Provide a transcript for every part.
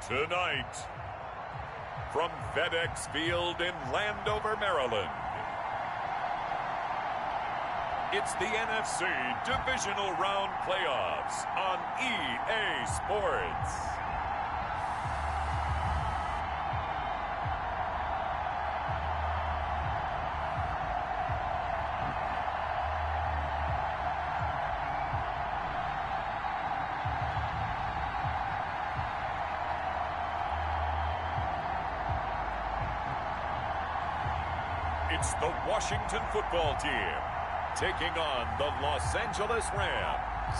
Tonight, from FedEx Field in Landover, Maryland, it's the NFC Divisional Round Playoffs on EA Sports. It's the Washington football team taking on the Los Angeles Rams.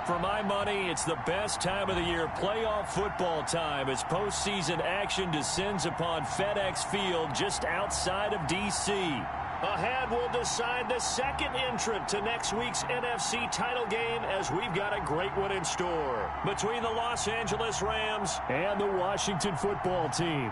For my money, it's the best time of the year, playoff football time, as postseason action descends upon FedEx Field just outside of D.C. Ahead, we'll decide the second entrant to next week's NFC title game, as we've got a great one in store between the Los Angeles Rams and the Washington football team.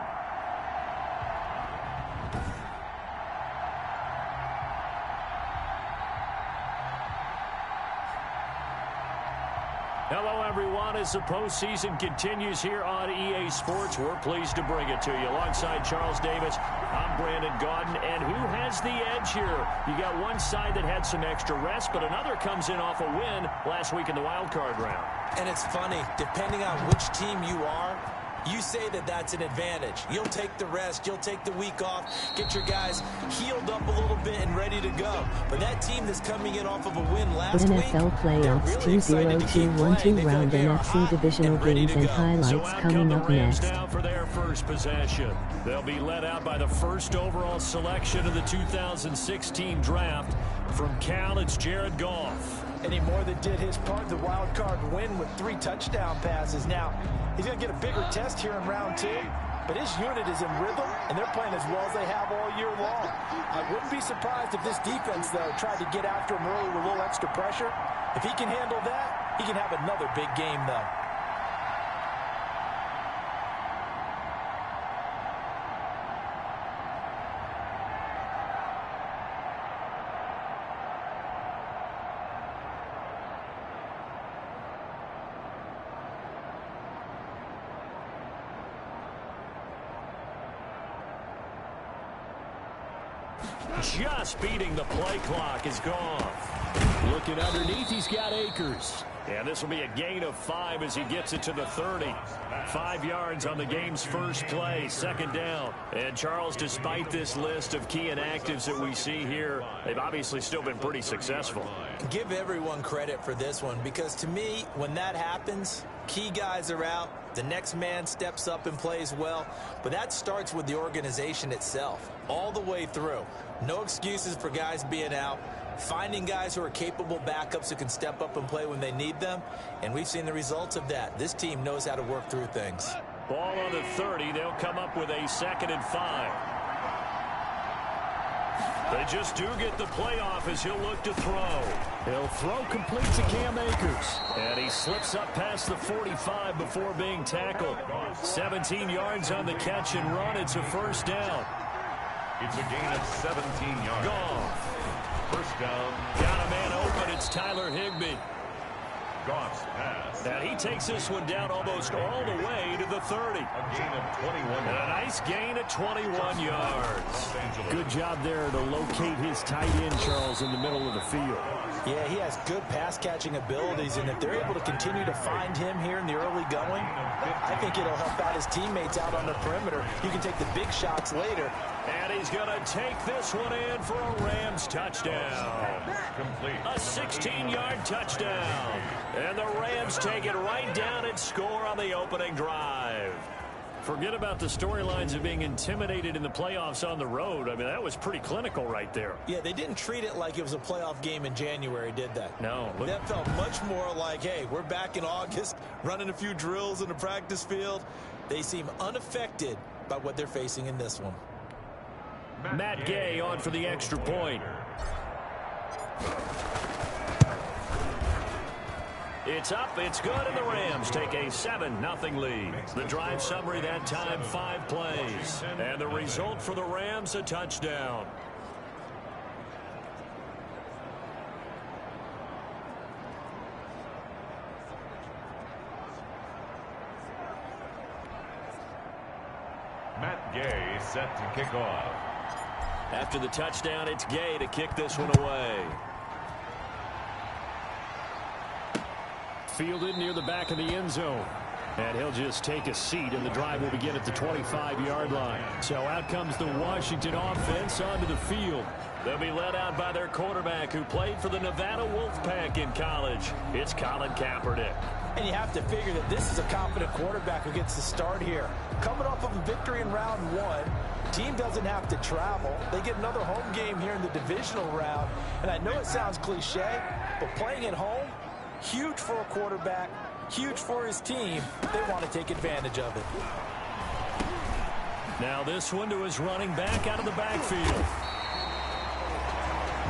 Hello, everyone. As the postseason continues here on EA Sports, we're pleased to bring it to you. Alongside Charles Davis, I'm Brandon Gaudin. And who has the edge here? You got one side that had some extra rest, but another comes in off a win last week in the wild card round. And it's funny, depending on which team you are, you say that that's an advantage. You'll take the rest. You'll take the week off. Get your guys healed up a little bit and ready to go. But that team that's coming in off of a win last week, NFL Playoffs really 2021 round NFC Divisional games and highlights coming up next. Now for their first possession. They'll be led out by the first overall selection of the 2016 draft. From Cal, it's Jared Goff. And he more than did his part in the wild card win with 3 touchdown passes. Now, he's going to get a bigger test here in round 2, but his unit is in rhythm, and they're playing as well as they have all year long. I wouldn't be surprised if this defense, though, tried to get after him early with a little extra pressure. If he can handle that, he can have another big game, though. Just beating the play clock is Goff. Looking underneath, he's got Akers. And this will be a gain of 5 as he gets it to the 30. 5 yards on the game's first play, second down. And Charles, despite this list of key inactives that we see here, they've obviously still been pretty successful. Give everyone credit for this one, because to me, when that happens, key guys are out, the next man steps up and plays well, but that starts with the organization itself, all the way through. No excuses for guys being out, finding guys who are capable backups who can step up and play when they need them, and we've seen the results of that. This team knows how to work through things. Ball on the 30, they'll come up with a 2nd and 5. They just do get the playoff as he'll look to throw. He'll throw complete to Cam Akers. And he slips up past the 45 before being tackled. 17 yards on the catch and run. It's a first down. It's a gain of 17 yards. Goff. First down. Got a man open. It's Tyler Higbee. Goff's pass. And he takes this one down almost all the way to the 30. A gain of 21 And a nice gain of 21 yards. Good job there to locate his tight end, Charles, in the middle of the field. Yeah, he has good pass-catching abilities, and if they're able to continue to find him here in the early going, I think it'll help out his teammates out on the perimeter. You can take the big shots later. And he's going to take this one in for a Rams touchdown. Complete. A 16-yard touchdown. And the Rams take it right down and score on the opening drive. Forget about the storylines of being intimidated in the playoffs on the road. I mean, that was pretty clinical right there. Yeah, they didn't treat it like it was a playoff game in January, did they? No. That felt much more like, hey, we're back in August, running a few drills in the practice field. They seem unaffected by what they're facing in this one. Matt Gay on for the extra point. It's up, it's good, and the Rams take a 7-0 lead. The drive summary that time, 5 plays. And the result for the Rams, a touchdown. Matt Gay set to kick off. After the touchdown, it's Gay to kick this one away. Fielded near the back of the end zone. And he'll just take a seat, and the drive will begin at the 25-yard line. So out comes the Washington offense onto the field. They'll be led out by their quarterback who played for the Nevada Wolfpack in college. It's Colin Kaepernick. And you have to figure that this is a confident quarterback who gets the start here. Coming off of a victory in round one, team doesn't have to travel. They get another home game here in the divisional round. And I know it sounds cliche, but playing at home, huge for a quarterback, huge for his team. They want to take advantage of it. Now this one to his running back out of the backfield.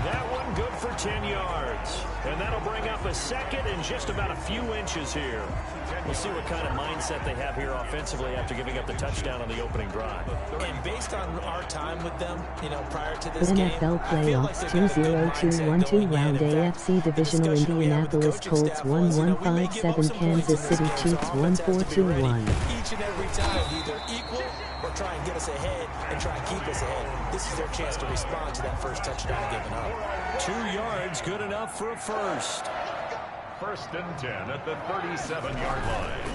That one good for 10 yards. And that'll bring up a second and just about a few inches here. We'll see what kind of mindset they have here offensively after giving up the touchdown on the opening drive. And based on our time with them, prior to this NFL playoffs 20212 round AFC Divisional Indianapolis Colts 1157 Kansas City Chiefs 1421. Each and every time either equal or try and get us ahead and try and keep us ahead. This is their chance to respond to that first touchdown given up. 2 yards, good enough for a first. 1st and 10 at the 37-yard line.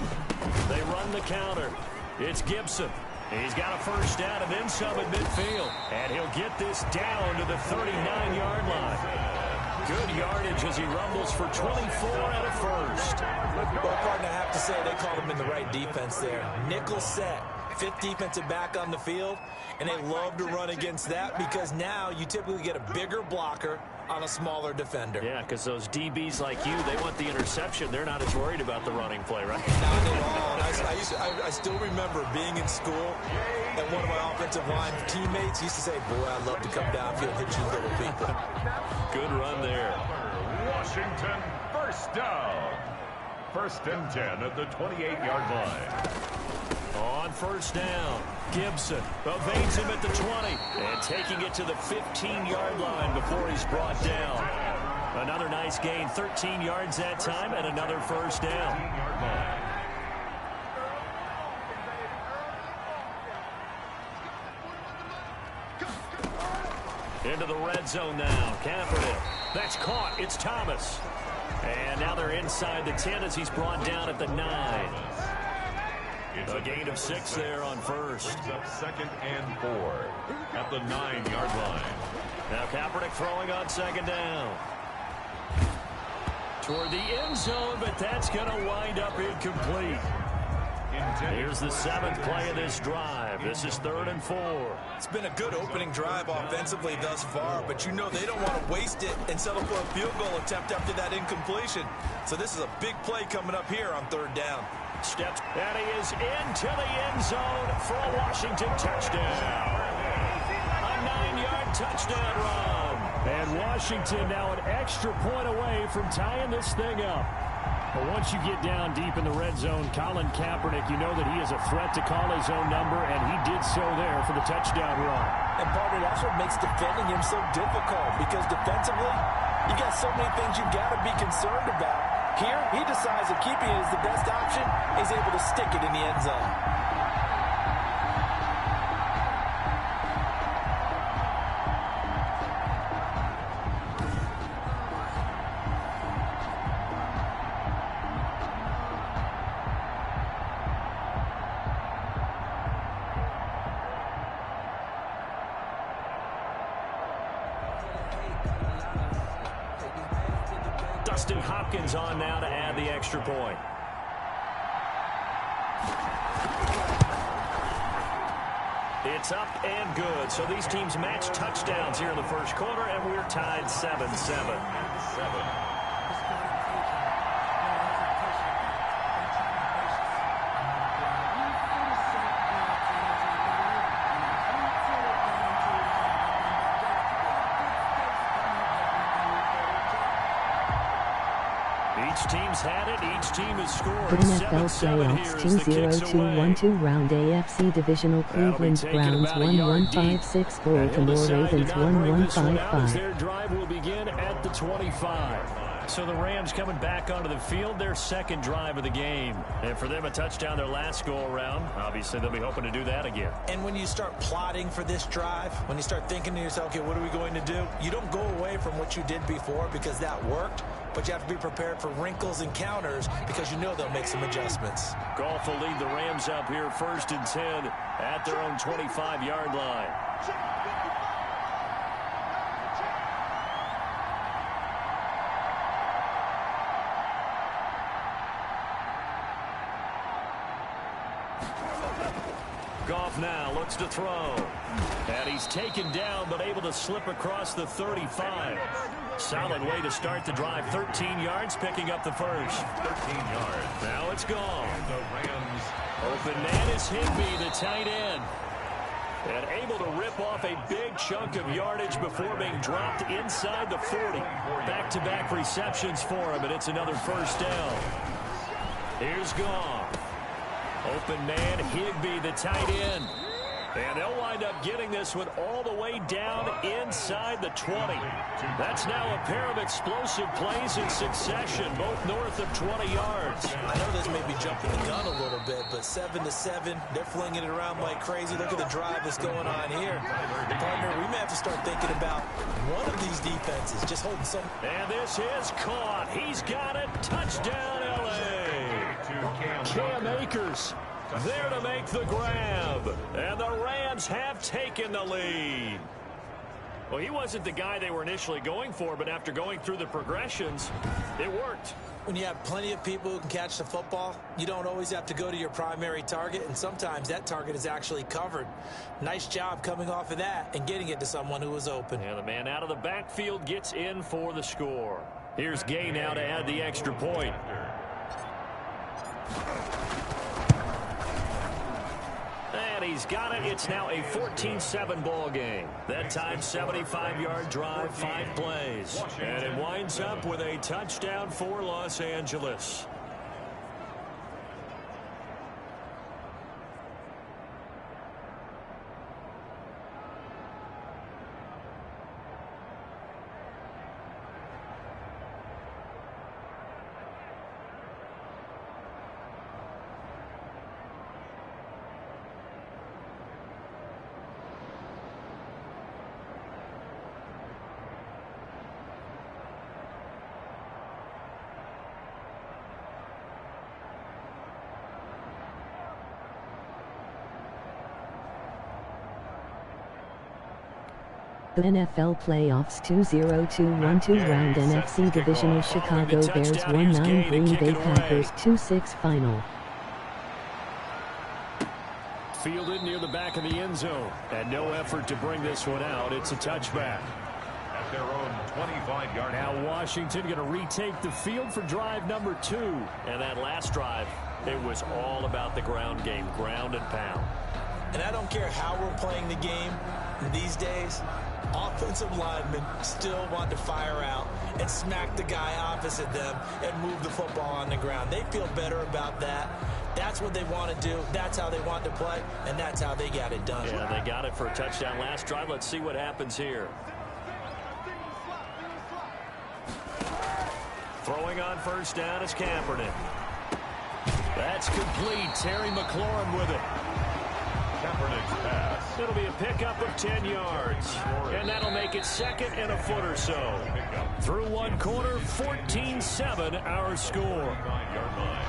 They run the counter. It's Gibson. He's got a first down and then some at midfield. And he'll get this down to the 39-yard line. Good yardage as he rumbles for 24 and a first. Well, partner, I have to say they called him in the right defense there. Nickel set. 5th defensive back on the field, and they love to run against that because now you typically get a bigger blocker on a smaller defender. Yeah, because those DBs like you, they want the interception. They're not as worried about the running play, right? Not at all. I still remember being in school, and one of my offensive line teammates used to say, boy, I'd love to come downfield and hit you little people. Good run there. Washington, first down. 1st and 10 at the 28-yard line. On first down, Gibson evades him at the 20 and taking it to the 15-yard line before he's brought down. Another nice gain, 13 yards that time, and another first down. Into the red zone now, Kaepernick. That's caught, it's Thomas. And now they're inside the 10 as he's brought down at the 9. A gain of 6 there on first. Brings up 2nd and 4 at the 9-yard line. Now Kaepernick throwing on 2nd down. Toward the end zone, but that's going to wind up incomplete. Here's the 7th play of this drive. This is 3rd and 4. It's been a good opening drive offensively thus far, but they don't want to waste it and settle for a field goal attempt after that incompletion. So this is a big play coming up here on 3rd down. Steps, and he is into the end zone for a Washington touchdown. A 9-yard touchdown run. And Washington now an extra point away from tying this thing up. But once you get down deep in the red zone, Colin Kaepernick, you know that he is a threat to call his own number, and he did so there for the touchdown run. And partner, that's what makes defending him so difficult, because defensively, you got so many things you've got to be concerned about. Here, he decides that keeping it is the best option. He's able to stick it in the end zone. Dustin Hopkins on now to add the extra point. It's up and good. So these teams match touchdowns here in the first quarter, and we're tied 7-7. Each team's had it. Each team has scored. NFL playoffs 20212 round AFC Divisional Cleveland Browns 1156 Baltimore Ravens 1155. Their drive will begin at the 25. So the Rams coming back onto the field, their second drive of the game. And for them, a touchdown their last go-around. Obviously, they'll be hoping to do that again. And when you start plotting for this drive, when you start thinking to yourself, okay, what are we going to do? You don't go away from what you did before because that worked, but you have to be prepared for wrinkles and counters because you know they'll make some adjustments. Goff will lead the Rams up here 1st and 10 at their own 25-yard line. Goff now looks to throw. And he's taken down, but able to slip across the 35. Solid way to start the drive. 13 yards, picking up the first. 13 yards. Now it's gone. And the Rams. Open man is Higbee, the tight end. And able to rip off a big chunk of yardage before being dropped inside the 40. Back-to-back receptions for him, and it's another first down. Here's Goff. Open man, Higbee, the tight end. And they'll wind up getting this one all the way down inside the 20. That's now a pair of explosive plays in succession, both north of 20 yards. I know this may be jumping the gun a little bit, but 7-7, they're flinging it around like crazy. Look at the drive that's going on here. Partner, we may have to start thinking about one of these defenses, just holding some. And this is caught. He's got it. Touchdown, L.A. Cam Akers there to make the grab. And the Rams have taken the lead. Well, he wasn't the guy they were initially going for, but after going through the progressions, it worked. When you have plenty of people who can catch the football, you don't always have to go to your primary target, and sometimes that target is actually covered. Nice job coming off of that and getting it to someone who was open. And the man out of the backfield gets in for the score. Here's Gay now to add the extra point. And he's got it. It's now a 14-7 ball game. That time, 75-yard drive, 5 plays. And it winds up with a touchdown for Los Angeles. The NFL Playoffs 2021-2 round Nfc Divisional Chicago Bears 1-9 Green Bay Packers 2-6 final. Fielded near the back of the end zone. And no effort to bring this one out. It's a touchback. At their own 25-yard. Now Washington going to retake the field for drive number 2. And that last drive, it was all about the ground game, ground and pound. And I don't care how we're playing the game these days, offensive linemen still want to fire out and smack the guy opposite them and move the football on the ground. They feel better about that. That's what they want to do. That's how they want to play, and that's how they got it done. Yeah, they got it for a touchdown last drive. Let's see what happens here. Throwing on first down is Kaepernick. That's complete. Terry McLaurin with it. Kaepernick's pass. It'll be a pickup of 10 yards. And that'll make it second and a foot or so. Through one quarter, 14-7 our score. 9-yard line.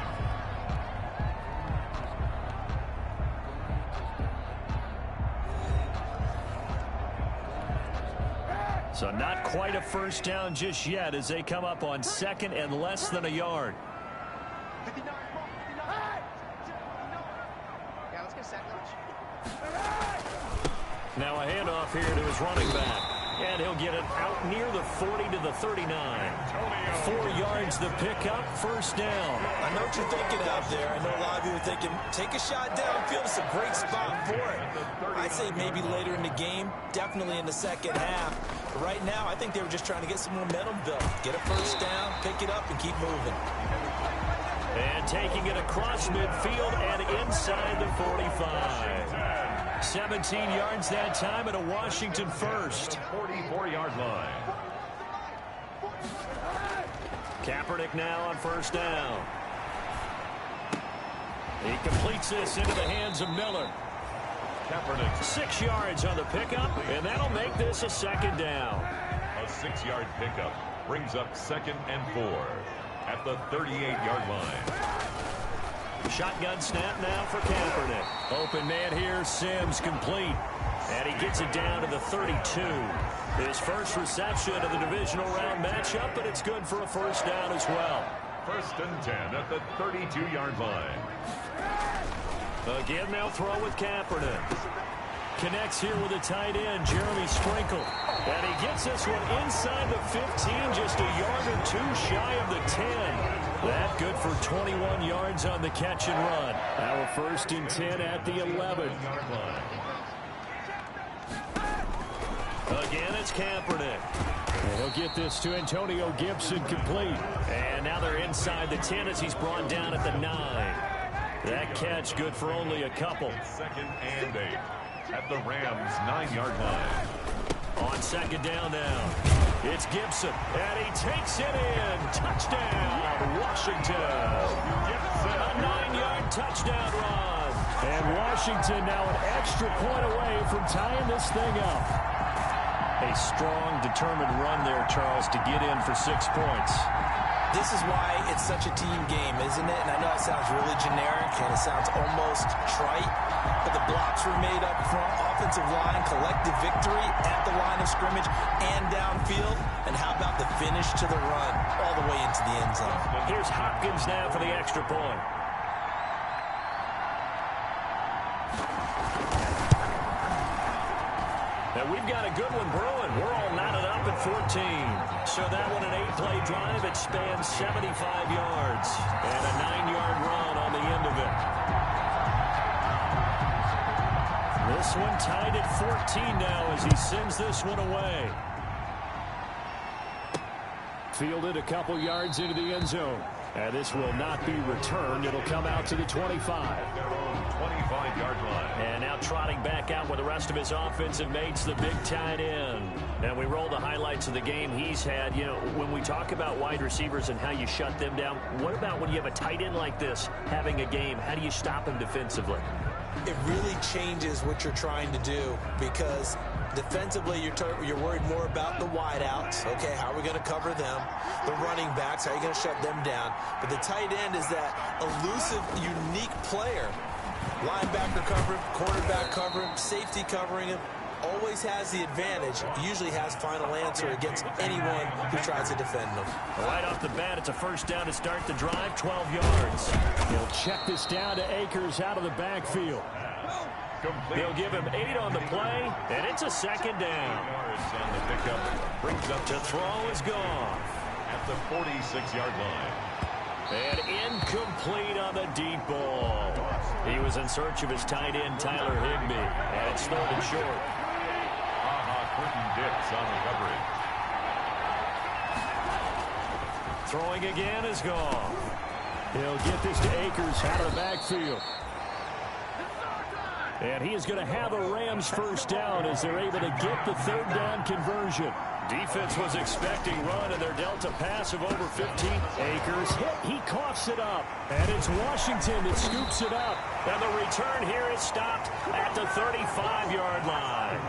So not quite a first down just yet as they come up on second and less than a yard. Now a handoff here to his running back. And he'll get it out near the 40 to the 39. 4 yards the pickup, first down. I know what you're thinking out there. I know a lot of you are thinking, take a shot downfield. It's a great spot for it. I'd say maybe later in the game, definitely in the second half. But right now, I think they were just trying to get some momentum built. Get a first down, pick it up, and keep moving. And taking it across midfield and inside the 45. 17 yards that time and a Washington first. 44-yard line. Kaepernick now on first down. He completes this into the hands of Miller. Kaepernick. 6 yards on the pickup, and that'll make this a second down. A 6-yard pickup brings up 2nd and 4 at the 38-yard line. Shotgun snap now for Kaepernick. Open man here, Sims complete. And he gets it down to the 32. His first reception of the divisional round matchup, but it's good for a first down as well. 1st and 10 at the 32-yard line. Again, they'll throw with Kaepernick. Connects here with a tight end, Jeremy Sprinkle. And he gets this one inside the 15, just a yard or two shy of the 10. That good for 21 yards on the catch and run. Our 1st and 10 at the 11-yard line. Again, it's Kaepernick. And he'll get this to Antonio Gibson complete. And now they're inside the 10 as he's brought down at the 9. That catch good for only a couple. 2nd and 8 at the Rams' 9-yard line. On 2nd down now, it's Gibson, and he takes it in. Touchdown, Washington. Gibson, a 9-yard touchdown run. And Washington now an extra point away from tying this thing up. A strong, determined run there, Charles, to get in for 6 points. This is why it's such a team game, isn't it? And I know it sounds really generic and it sounds almost trite, but the blocks were made up front, offensive line, collective victory at the line of scrimmage and downfield. And how about the finish to the run all the way into the end zone? Here's Hopkins now for the extra point. And we've got a good one brewing. We're all knotted up at 14. So that one an 8-play drive. It spans 75 yards. And a 9-yard run on the end of it. This one tied at 14 now as he sends this one away. Fielded a couple yards into the end zone. And this will not be returned. It'll come out to the 25. 25-yard line. And now trotting back out with the rest of his offensive mates, the big tight end. And we roll the highlights of the game he's had. You know, when we talk about wide receivers and how you shut them down, what about when you have a tight end like this having a game? How do you stop him defensively? It really changes what you're trying to do because defensively, you're worried more about the wideouts. Okay, how are we going to cover them? The running backs, how are you going to shut them down? But the tight end is that elusive, unique player. Linebacker cover him, quarterback cover him, safety covering him. Always has the advantage. Usually has final answer against anyone who tries to defend them. Right off the bat, it's a first down to start the drive, 12 yards. He'll check this down to Akers out of the backfield. They'll give him 8 on the play, and it's a second down. Yards on the pickup brings up To throw is gone. at the 46-yard line. And incomplete on the deep ball. He was in search of his tight end, Tyler Higbee, and it's thrown short. Quentin Dix on the coverage. Throwing again is gone. He'll get this to Akers out of the backfield. And he is going to have a Rams first down as they're able to get the third down conversion. Defense was expecting run, and they're dealt a pass of over 15. Akers hit. He coughs it up. And it's Washington that scoops it up. And the return here is stopped at the 35-yard line.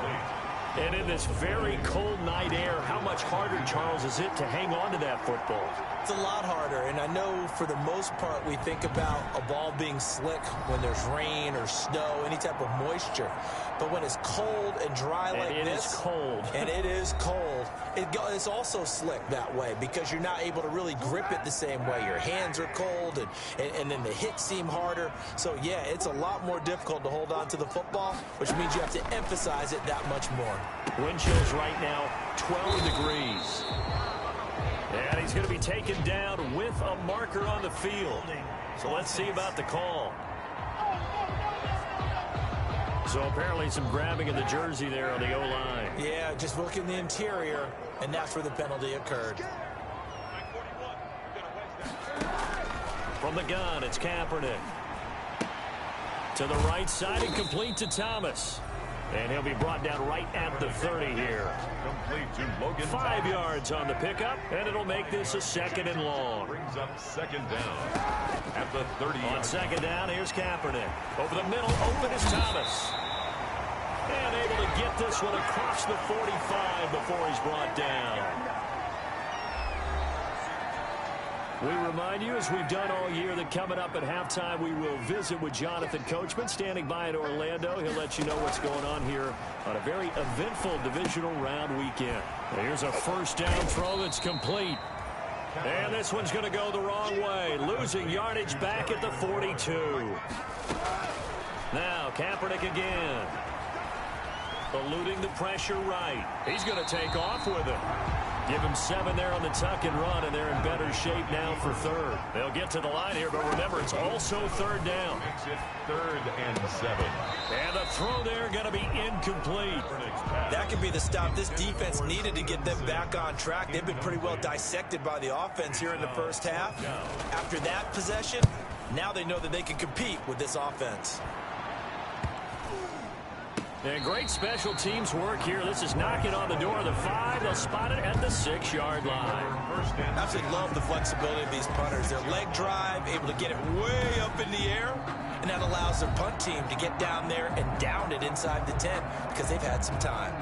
And in this very cold night air, how much harder, Charles, is it to hang on to that football? It's a lot harder, and I know for the most part we think about a ball being slick when there's rain or snow, any type of moisture. But when it's cold and dry like this, it is cold. and it is cold, it's also slick that way because you're not able to really grip it the same way. Your hands are cold, and then the hits seem harder. So, yeah, it's a lot more difficult to hold on to the football, which means you have to emphasize it that much more. Wind chills right now, 12 degrees. And he's going to be taken down with a marker on the field. So let's see about the call. So apparently some grabbing of the jersey there on the O-line. Yeah, just look in the interior, and that's where the penalty occurred. From the gun, it's Kaepernick. To the right side and complete to Thomas. And he'll be brought down right at the 30 here. Complete to Logan. 5 yards on the pickup, and it'll make this a 2nd and long. Brings up 2nd down at the 30. On 2nd down, here's Kaepernick. Over the middle, open is Thomas. And able to get this one across the 45 before he's brought down. We remind you, as we've done all year, that coming up at halftime, we will visit with Jonathan Coachman, standing by in Orlando. He'll let you know what's going on here on a very eventful divisional round weekend. Here's a 1st down throw that's complete. And this one's going to go the wrong way, losing yardage back at the 42. Now, Kaepernick again. Eluding the pressure right. He's going to take off with it. Give him 7 there on the tuck and run, and they're in better shape now for 3rd. They'll get to the line here, but remember, it's also 3rd down. Makes it 3rd and 7. And the throw there going to be incomplete. That could be the stop this defense needed to get them back on track. They've been pretty well dissected by the offense here in the first half. After that possession, now they know that they can compete with this offense. And great special teams work here. This is knocking on the door of the 5. They'll spot it at the 6-yard line. Absolutely love the flexibility of these punters. Their leg drive, able to get it way up in the air, and that allows their punt team to get down there and down it inside the 10 because they've had some time.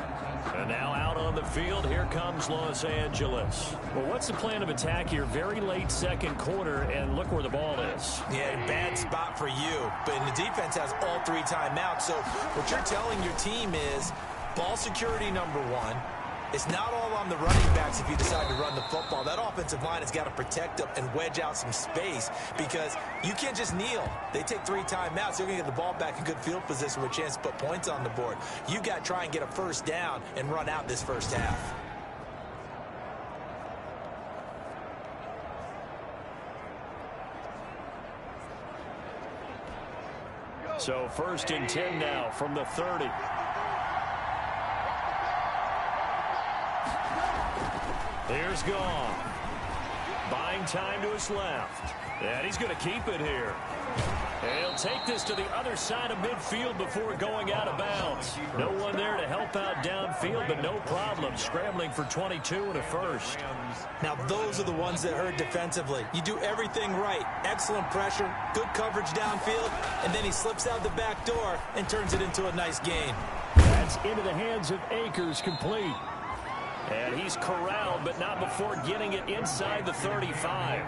And now out on the field, here comes Los Angeles. Well, what's the plan of attack here? Very late 2nd quarter, and look where the ball is. Yeah, bad spot for you. But the defense has all 3 timeouts. So what you're telling your team is ball security number 1. It's not all on the running backs if you decide to run the football. That offensive line has got to protect them and wedge out some space because you can't just kneel. They take 3 timeouts. They're going to get the ball back in good field position with a chance to put points on the board. You got to try and get a 1st down and run out this first half. So 1st and 10 now from the 30. Here's Gone. Buying time to his left. And he's going to keep it here. And he'll take this to the other side of midfield before going out of bounds. No one there to help out downfield, but no problem. Scrambling for 22 and a 1st. Now, those are the ones that hurt defensively. You do everything right. Excellent pressure, good coverage downfield, and then he slips out the back door and turns it into a nice gain. That's into the hands of Akers, complete. And he's corralled, but not before getting it inside the 35.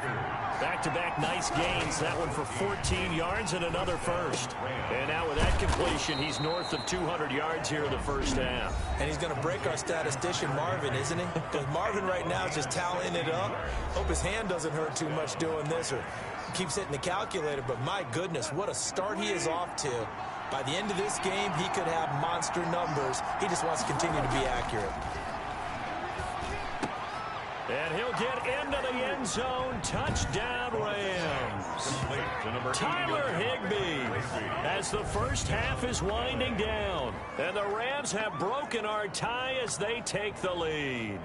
Back-to-back nice gains. That one for 14 yards and another 1st. And now with that completion, he's north of 200 yards here in the first half. And he's going to break our statistician, Marvin, isn't he? Because Marvin right now is just tallying it up. Hope his hand doesn't hurt too much doing this or keeps hitting the calculator. But my goodness, what a start he is off to. By the end of this game, he could have monster numbers. He just wants to continue to be accurate. And he'll get into the end zone. Touchdown, Rams. Tyler Higbee as the first half is winding down. And the Rams have broken our tie as they take the lead.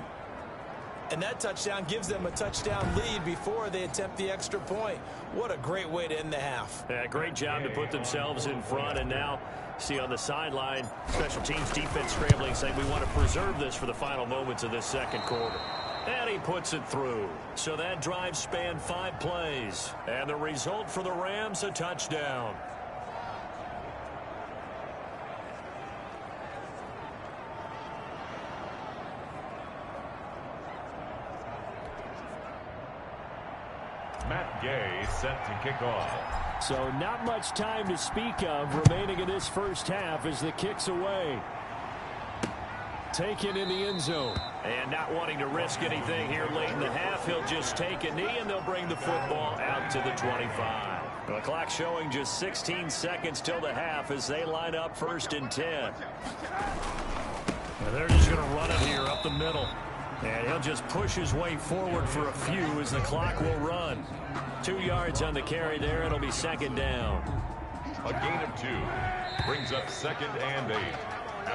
And that touchdown gives them a touchdown lead before they attempt the extra point. What a great way to end the half. Yeah, great job to put themselves in front. And now, see on the sideline, special teams defense scrambling, saying we want to preserve this for the final moments of this 2nd quarter. And he puts it through. So that drive spanned 5 plays. And the result for the Rams, a touchdown. Matt Gay set to kick off. So not much time to speak of remaining in this first half as the kick's away. Taken in the end zone. And not wanting to risk anything here late in the half, he'll just take a knee and they'll bring the football out to the 25. The clock showing just 16 seconds till the half as they line up 1st and 10. And they're just going to run it here up the middle. And he'll just push his way forward for a few as the clock will run. 2 yards on the carry there. It'll be 2nd down. A gain of 2 brings up 2nd and 8.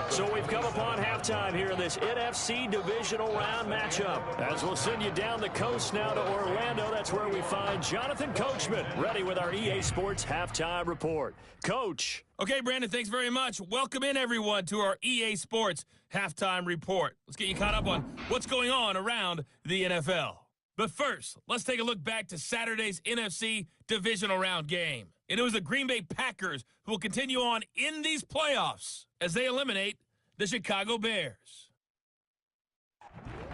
So we've come upon halftime here in this NFC Divisional Round matchup. As we'll send you down the coast now to Orlando, that's where we find Jonathan Coachman, ready with our EA Sports Halftime Report. Coach. Okay, Brandon, thanks very much. Welcome in, everyone, to our EA Sports Halftime Report. Let's get you caught up on what's going on around the NFL. But first, let's take a look back to Saturday's NFC Divisional Round game. And it was the Green Bay Packers who will continue on in these playoffs as they eliminate the Chicago Bears.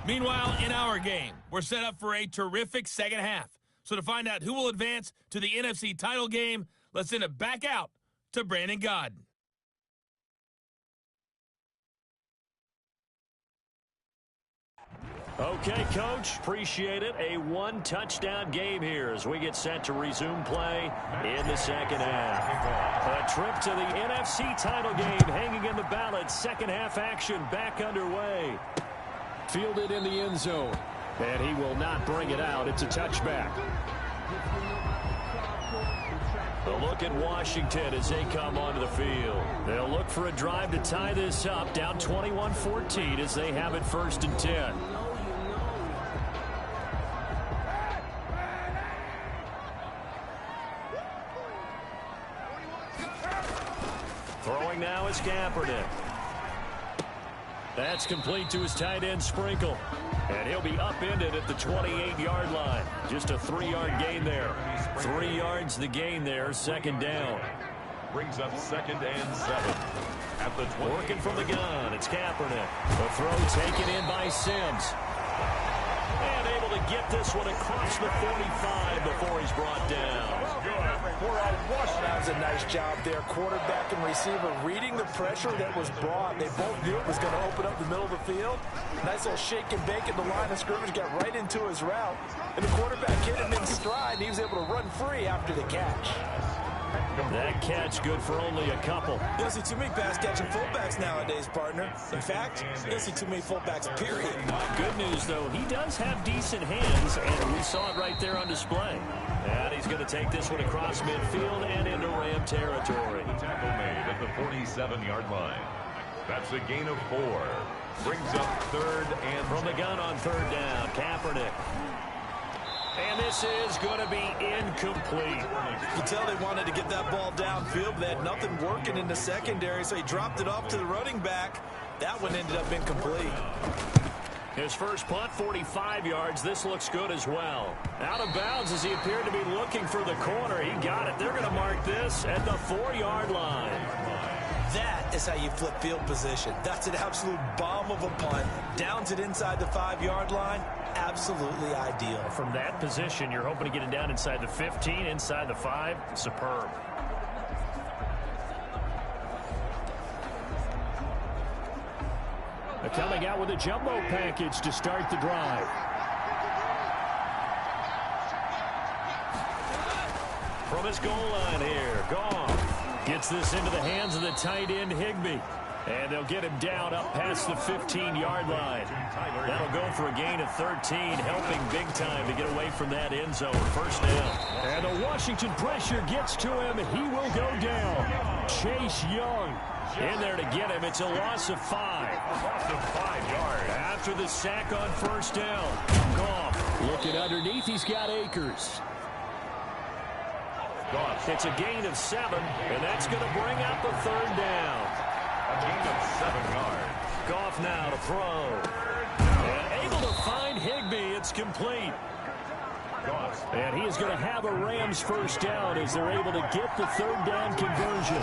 Meanwhile, in our game, we're set up for a terrific second half. So to find out who will advance to the NFC title game, let's send it back out to Brandon Godden. Okay, Coach, appreciate it. A one-touchdown game here as we get set to resume play in the second half. A trip to the NFC title game hanging in the balance. Second half action back underway. Fielded in the end zone. And he will not bring it out. It's a touchback. A look at Washington as they come onto the field. They'll look for a drive to tie this up, down 21-14 as they have it 1st and 10. Throwing now is Kaepernick. That's complete to his tight end, Sprinkle. And he'll be upended at the 28-yard line. Just a 3-yard gain there. 3 yards the gain there, second down. Brings up 2nd and 7. At the 20. Working from the gun, it's Kaepernick. The throw taken in by Sims. And able to get this one across the 45 before he's brought down. That was a nice job there. Quarterback and receiver reading the pressure that was brought. They both knew it was going to open up the middle of the field. Nice little shake and bake at the line of scrimmage. Got right into his route. And the quarterback hit him in stride. And he was able to run free after the catch. That catch good for only a couple. You don't see too many pass-catching fullbacks nowadays, partner. In fact, you don't see too many fullbacks, period. Good news, though, he does have decent hands, and we saw it right there on display. And he's going to take this one across midfield and into Ram territory. The tackle made at the 47-yard line. That's a gain of 4. Brings up 3rd and from the gun on 3rd down, Kaepernick. And this is going to be incomplete. You can tell they wanted to get that ball downfield, but they had nothing working in the secondary, so he dropped it off to the running back. That one ended up incomplete. His first punt, 45 yards. This looks good as well. Out of bounds as he appeared to be looking for the corner. He got it. They're going to mark this at the 4-yard line. That is how you flip field position. That's an absolute bomb of a punt. Downs it inside the 5-yard line. Absolutely ideal. From that position, you're hoping to get it down inside the 15, inside the 5. Superb. They're coming out with a jumbo package to start the drive. From his goal line here, Goff gets this into the hands of the tight end, Higbee. And they'll get him down up past the 15-yard line. That'll go for a gain of 13, helping big time to get away from that end zone. First down. And the Washington pressure gets to him. He will go down. Chase Young in there to get him. It's a loss of 5. a loss of 5 yards. After the sack on first down. Goff looking underneath. He's got Akers. Goff. It's a gain of 7, and that's going to bring up a 3rd down. A gain of 7 yards. Goff now to throw. And able to find Higbee. It's complete. Goff. And he is going to have a Rams first down as they're able to get the 3rd down conversion.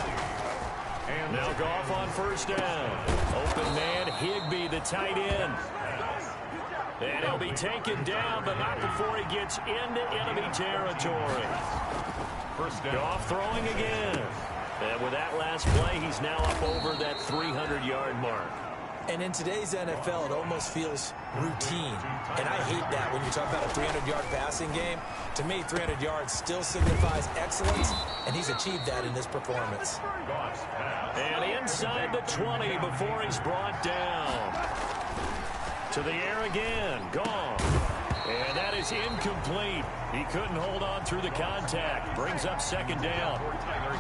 And now Goff on first down. Open man, Higbee, the tight end. And he'll be taken down, but not before he gets into enemy territory. First down. Goff throwing again. And with that last play, he's now up over that 300-yard mark. And in today's NFL, it almost feels routine. And I hate that when you talk about a 300-yard passing game. To me, 300 yards still signifies excellence, and he's achieved that in this performance. And inside the 20 before he's brought down. To the air again. Gone. And that is incomplete. He couldn't hold on through the contact. Brings up second down.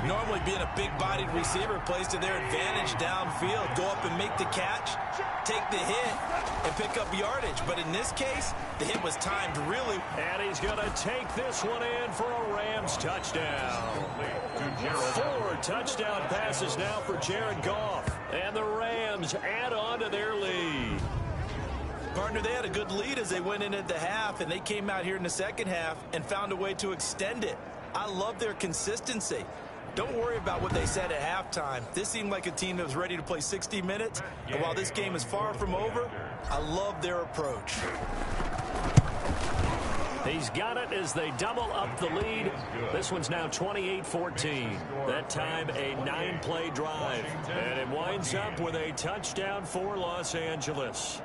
Normally being a big-bodied receiver plays to their advantage downfield. Go up and make the catch, take the hit, and pick up yardage. But in this case, the hit was timed really. And he's going to take this one in for a Rams touchdown. 4 touchdown passes now for Jared Goff. And the Rams add on to their lead. Partner, they had a good lead as they went in at the half, and they came out here in the second half and found a way to extend it. I love their consistency. Don't worry about what they said at halftime. This seemed like a team that was ready to play 60 minutes, and while this game is far from over, I love their approach. He's got it as they double up the lead. This one's now 28-14. That time a 9-play drive. And it winds up with a touchdown for Los Angeles.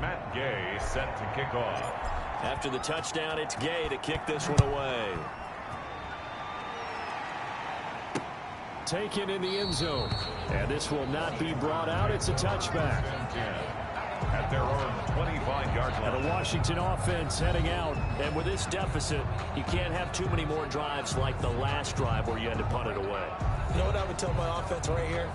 Matt Gay set to kick off. After the touchdown, it's Gay to kick this one away. Taken in the end zone. And this will not be brought out. It's a touchback. At their own 25-yard line. And the Washington offense heading out. And with this deficit, you can't have too many more drives like the last drive where you had to punt it away. You know what I would tell my offense right here?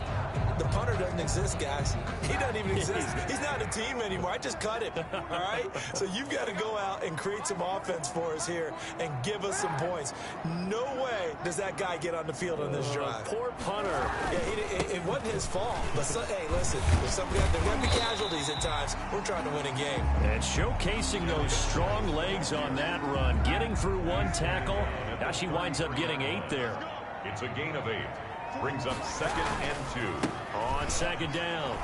The punter doesn't exist, guys. He doesn't even exist. He's not a team anymore. I just cut him, all right? So you've got to go out and create some offense for us here and give us some points. No way does that guy get on the field on this drive. Poor punter. Yeah, it wasn't his fault. But, hey, listen, there's there got to be casualties at times. We're trying to win a game. And showcasing those strong legs on that run, getting through one tackle. Now she winds up getting 8 there. It's a gain of 8. Brings up 2nd and 2. On second down,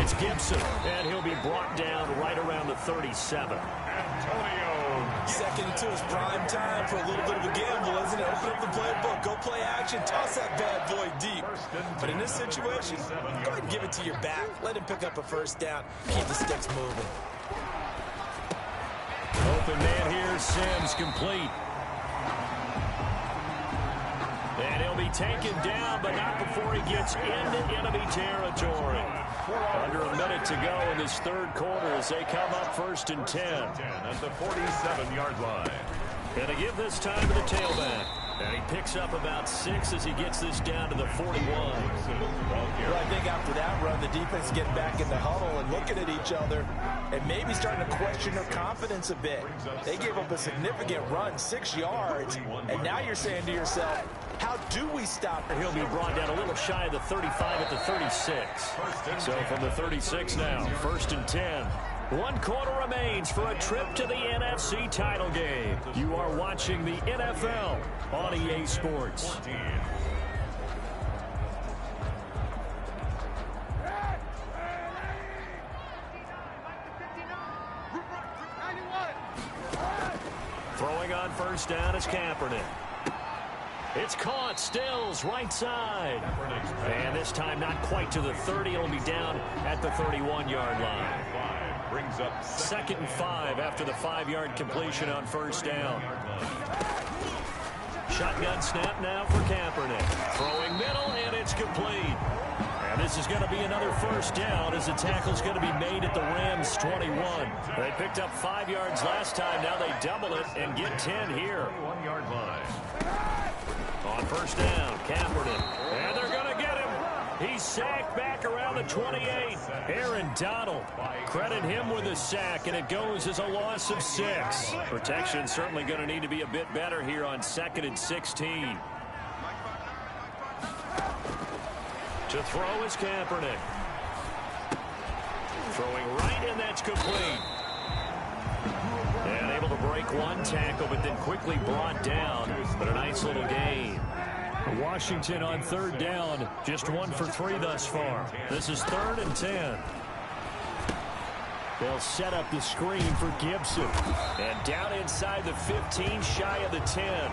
it's Gibson, and he'll be brought down right around the 37. Antonio. 2nd and 2 is prime time for a little bit of a gamble, isn't it? Open up the playbook, go play action, toss that bad boy deep. But in this situation, go ahead and give it to your back. Let him pick up a first down. Keep the sticks moving. Open man here, Sims complete. And he'll be taken down, but not before he gets into enemy territory. Under a minute to go in this third quarter as they come up 1st and 10. At the 47-yard line. And to give this time to the tailback. And he picks up about 6 as he gets this down to the 41. Well, I think after that run, the defense is getting back in the huddle and looking at each other and maybe starting to question their confidence a bit. They gave up a significant run, 6 yards, and now you're saying to yourself, how do we stop it? He'll be brought down a little shy of the 35 at the 36. So from the 36 now, 1st and 10. 1 quarter remains for a trip to the NFC title game. You are watching the NFL on EA Sports. Throwing on 1st down is Kaepernick. It's caught, Stills, right side. And this time not quite to the 30. It'll be down at the 31-yard line. Brings up 2nd and 5 after the 5-yard completion on 1st down. Shotgun snap now for Kaepernick. Throwing middle, and it's complete. And this is going to be another 1st down as the tackle's going to be made at the Rams' 21. They picked up 5 yards last time. Now they double it and get 10 here. 1-yard line. On 1st down, Kaepernick. And they're going to get him. He's sacked back around the 28. Aaron Donald. Credit him with a sack, and it goes as a loss of 6. Protection certainly going to need to be a bit better here on 2nd and 16. To throw is Kaepernick. Throwing right, and that's complete. And able to break one tackle, but then quickly brought down. But a nice little gain. Washington on 3rd down. Just 1 for 3 thus far. This is 3rd and 10. They'll set up the screen for Gibson. And down inside the 15, shy of the 10.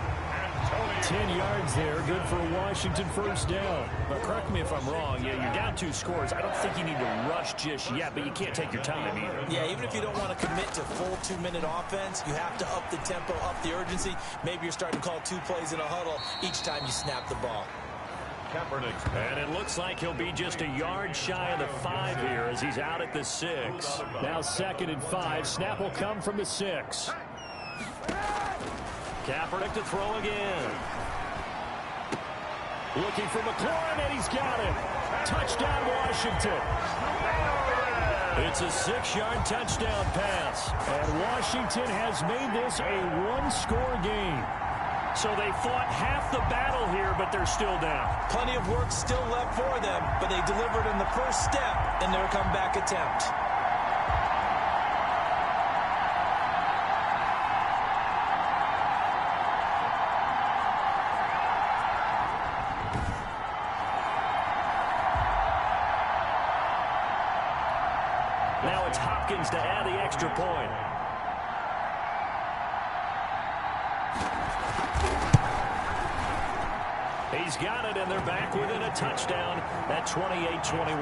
10 yards there, good for a Washington 1st down. But correct me if I'm wrong. Yeah, you're down 2 scores. I don't think you need to rush just yet, but you can't take your time either. Yeah, even if you don't want to commit to full 2-minute offense, you have to up the tempo, up the urgency. Maybe you're starting to call 2 plays in a huddle each time you snap the ball. And it looks like he'll be just a yard shy of the 5 here as he's out at the 6. Now 2nd and 5. Snap will come from the 6. Kaepernick to throw again. Looking for McLaurin, and he's got it. Touchdown, Washington. It's a 6-yard touchdown pass. And Washington has made this a one-score game. So they fought half the battle here, but they're still down. Plenty of work still left for them, but they delivered in the first step in their comeback attempt. Now it's Hopkins to add the extra point. He's got it, and they're back within a touchdown at 28-21.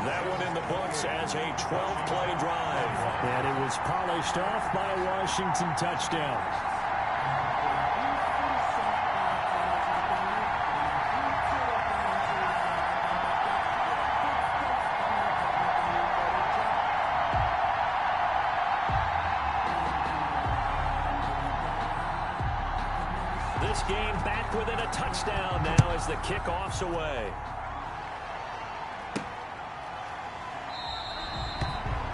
That one in the books as a 12-play drive. And it was polished off by a Washington touchdown. This game back within a touchdown now as the kickoff's away.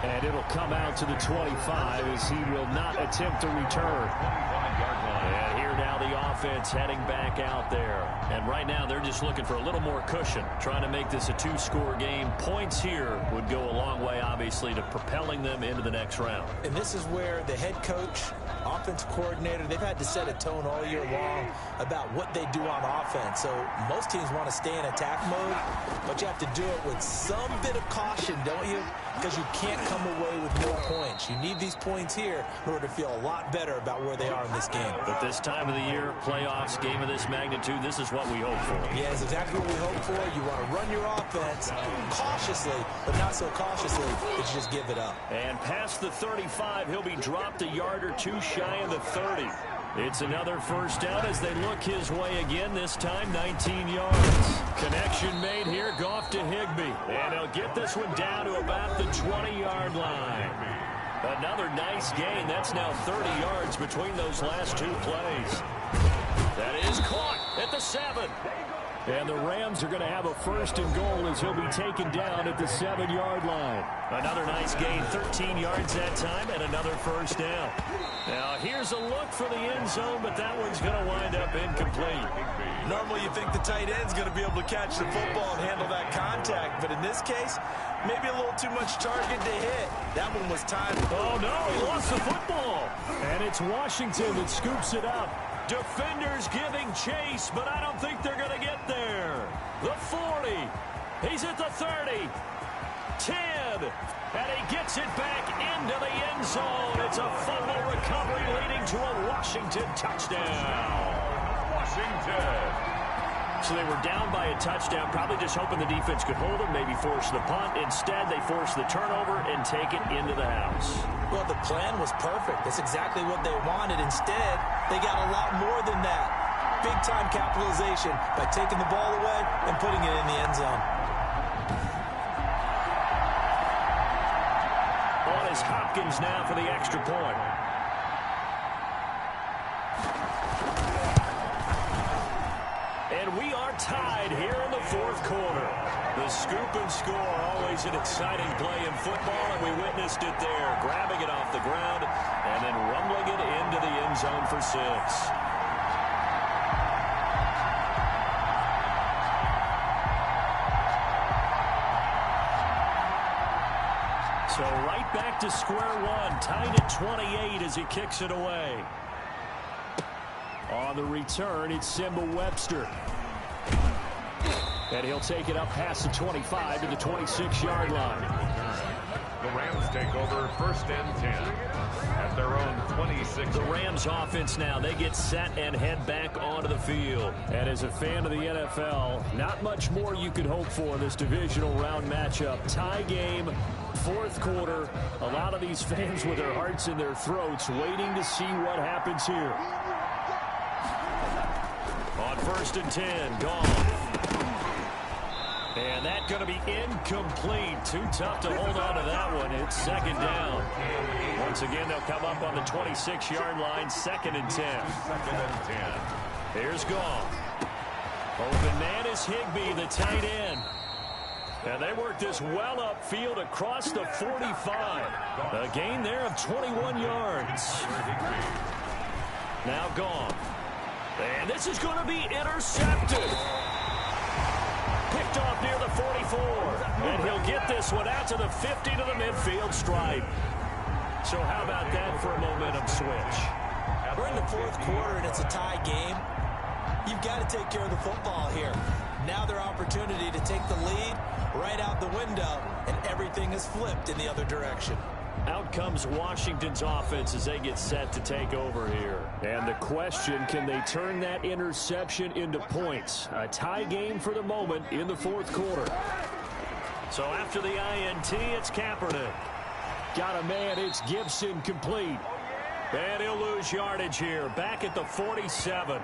And it'll come out to the 25 as he will not attempt to return. And here now the offense heading back out there. And right now they're just looking for a little more cushion, trying to make this a 2-score game. Points here would go a long way, obviously, to propelling them into the next round. And this is where the head coach, offensive coordinator, they've had to set a tone all year long about what they do on offense. So most teams want to stay in attack mode, but you have to do it with some bit of caution, don't you? Because you can't come away with more points. You need these points here in order to feel a lot better about where they are in this game. But this time of the year, playoffs, game of this magnitude, this is what we hope for. Yeah, it's exactly what we hope for. You want to run your offense cautiously, but not so cautiously that you just give it up. And past the 35, he'll be dropped a yard or two shy of the 30. It's another first down as they look his way again, this time 19 yards. Connection made here, Goff to Higbee. And he'll get this one down to about the 20-yard line. Another nice gain. That's now 30 yards between those last two plays. That is caught at the 7. And the Rams are going to have a 1st and goal as he'll be taken down at the 7-yard line. Another nice gain, 13 yards that time, and another first down. Now, here's a look for the end zone, but that one's going to wind up incomplete. Normally, you think the tight end's going to be able to catch the football and handle that contact, but in this case, maybe a little too much target to hit. That one was timed. Oh, no, he lost the football. And it's Washington that scoops it up. Defenders giving chase, but I don't think they're going to get there. The 40. He's at the 30. 10. And he gets it back into the end zone. It's a fumble recovery leading to a Washington touchdown. Washington. So they were down by a touchdown, probably just hoping the defense could hold them, maybe force the punt. Instead, they force the turnover and take it into the house. Well, the plan was perfect. That's exactly what they wanted. Instead, they got a lot more than that. Big-time capitalization by taking the ball away and putting it in the end zone. On is Hopkins now for the extra point. And we are tied here in the 4th quarter. The scoop and score, always an exciting play in football, and we witnessed it there, grabbing it off the ground and then rumbling it into the end zone for 6. So right back to square one, tied at 28 as he kicks it away. On the return, it's Simba Webster. And he'll take it up past the 25 to the 26-yard line. The Rams take over 1st and 10 at their own 26. The Rams offense now, they get set and head back onto the field. And as a fan of the NFL, not much more you could hope for in this divisional round matchup. Tie game, 4th quarter. A lot of these fans with their hearts in their throats waiting to see what happens here. On 1st and 10, Goff. And that's going to be incomplete. Too tough to hold on to that one. It's second down. Once again, they'll come up on the 26-yard line, 2nd and 10. 2nd and 10. Here's Goff. Open man is Higbee, the tight end. And they work this well upfield across the 45. A gain there of 21 yards. Now Goff. And this is going to be intercepted. Picked off near the 44. And he'll get this one out to the 50 to the midfield stripe. So how about that for a momentum switch? We're in the 4th quarter and it's a tie game. You've got to take care of the football here. Now their opportunity to take the lead right out the window, and everything is flipped in the other direction. Out comes Washington's offense as they get set to take over here. And the question, can they turn that interception into points? A tie game for the moment in the 4th quarter. So after the INT, it's Kaepernick. Got a man, it's Gibson complete. And he'll lose yardage here, back at the 47.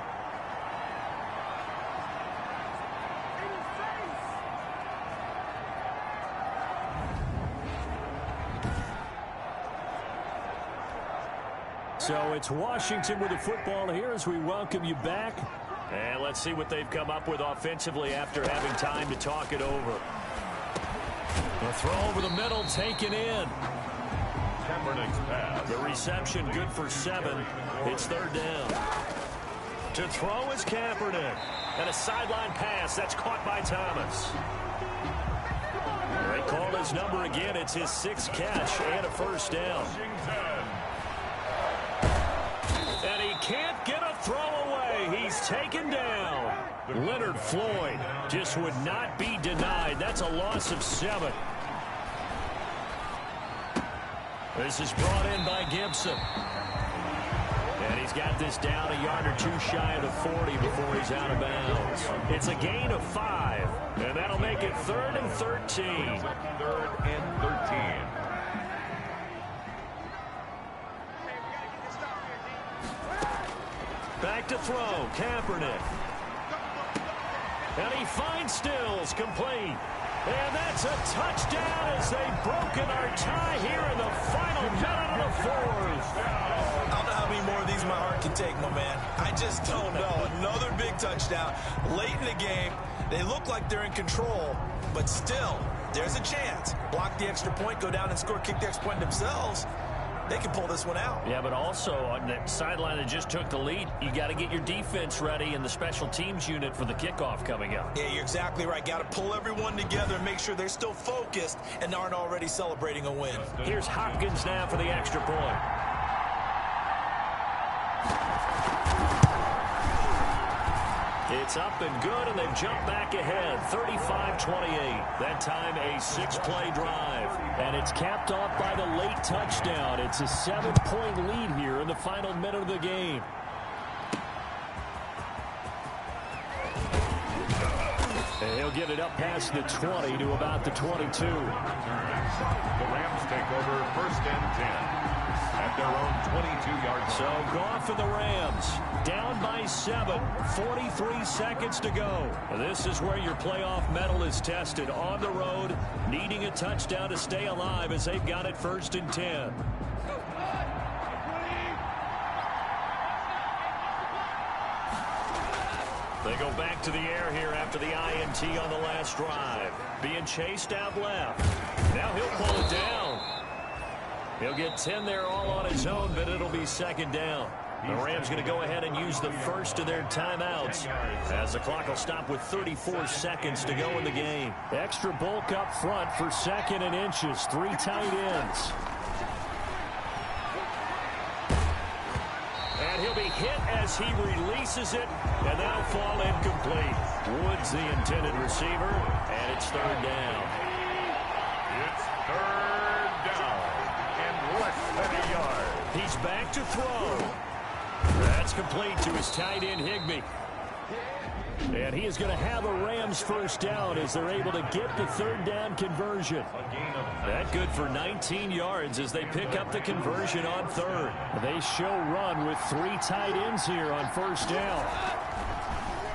So it's Washington with the football here as we welcome you back. And let's see what they've come up with offensively after having time to talk it over. A throw over the middle, taken in. Kaepernick's pass. The reception good for 7. It's 3rd down. To throw is Kaepernick. And a sideline pass that's caught by Thomas. They called his number again. It's his 6th catch and a 1st down. And he can't get a throw away. He's taken down. Leonard Floyd just would not be denied. That's a loss of 7. This is brought in by Gibson. And he's got this down a yard or 2 shy of the 40 before he's out of bounds. It's a gain of 5. And that'll make it 3rd and 13. 3rd and 13. Back to throw, Kaepernick. And he finds Stills, complete. And that's a touchdown as they've broken our tie here in the final minute of the 4th. I don't know how many more of these my heart can take, my man. I just don't know. Another big touchdown late in the game. They look like they're in control, but still, there's a chance. Block the extra point, go down and score, kick the extra point themselves. They can pull this one out. Yeah, but also on the sideline that just took the lead, you got to get your defense ready and the special teams unit for the kickoff coming up. Yeah, you're exactly right. Got to pull everyone together and make sure they're still focused and aren't already celebrating a win. Here's Hopkins now for the extra point. It's up and good, and they've jumped back ahead, 35-28. That time a 6-play drive. And it's capped off by the late touchdown. It's a 7-point lead here in the final minute of the game. And he'll get it up past the 20 to about the 22. The Rams take over 1st and 10. At their own 22-yard line. So Goff and the Rams down by 7, 43 seconds to go. This is where your playoff medal is tested on the road, needing a touchdown to stay alive as they've got it 1st and 10. They go back to the air here after the INT on the last drive. Being chased out left. Now he'll pull it down. He'll get 10 there all on his own, but it'll be 2nd down. The Rams going to go ahead and use the first of their timeouts as the clock will stop with 34 seconds to go in the game. Extra bulk up front for 2nd and inches. 3 tight ends. And he'll be hit as he releases it, and that'll fall incomplete. Woods the intended receiver, and it's 3rd down. It's 3rd down and less than a yard. He's back to throw. That's complete to his tight end, Higbee. And he is going to have a Rams first down as they're able to get the 3rd down conversion. That good for 19 yards as they pick up the conversion on 3rd. They show run with 3 tight ends here on 1st down.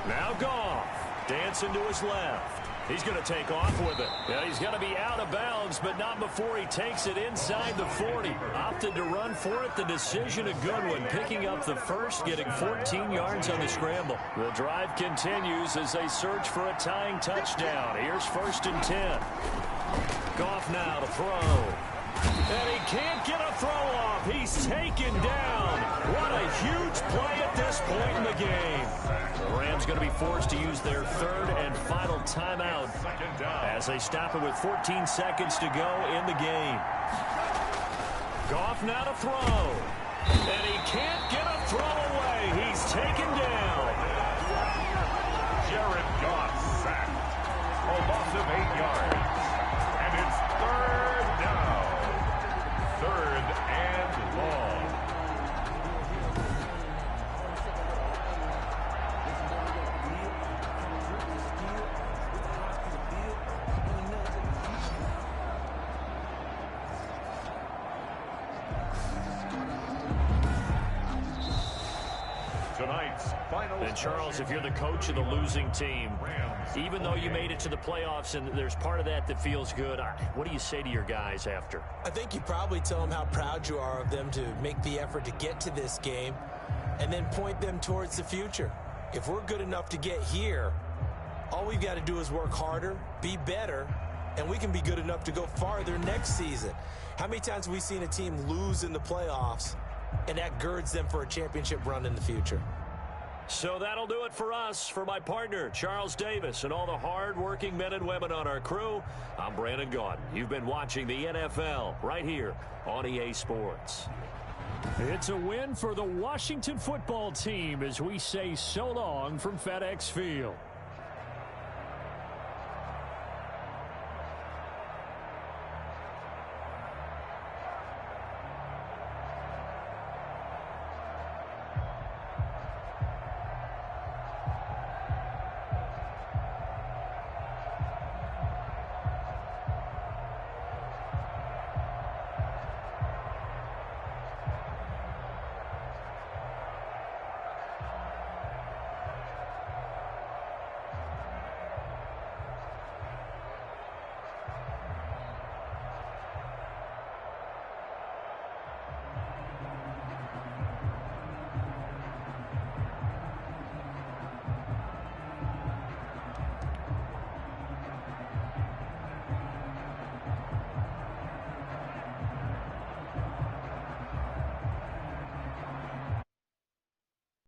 Now Goff dancing to his left. He's going to take off with it. Yeah, he's going to be out of bounds, but not before he takes it inside the 40. Opted to run for it. The decision a good one. Picking up the first, getting 14 yards on the scramble. The drive continues as they search for a tying touchdown. Here's 1st and 10. Goff now to throw. And he can't get a throw off. He's taken down. What a huge play at this point in the game. The Rams going to be forced to use their 3rd and final timeout as they stop it with 14 seconds to go in the game. Goff now to throw. And he can't get a throw away. He's taken down. Jared Goff sacked. A loss of 8 yards. And it's 3rd down. 3rd and long. Tonight's final. And Charles, if you're the coach of the losing team, even though you made it to the playoffs and there's part of that feels good, what do you say to your guys after? I think you probably tell them how proud you are of them to make the effort to get to this game and then point them towards the future. If we're good enough to get here, all we've got to do is work harder, be better, and we can be good enough to go farther next season. How many times have we seen a team lose in the playoffs, and that girds them for a championship run in the future? So that'll do it for us. For my partner, Charles Davis, and all the hard-working men and women on our crew, I'm Brandon Gaudin. You've been watching the NFL right here on EA Sports. It's a win for the Washington football team as we say so long from FedEx Field.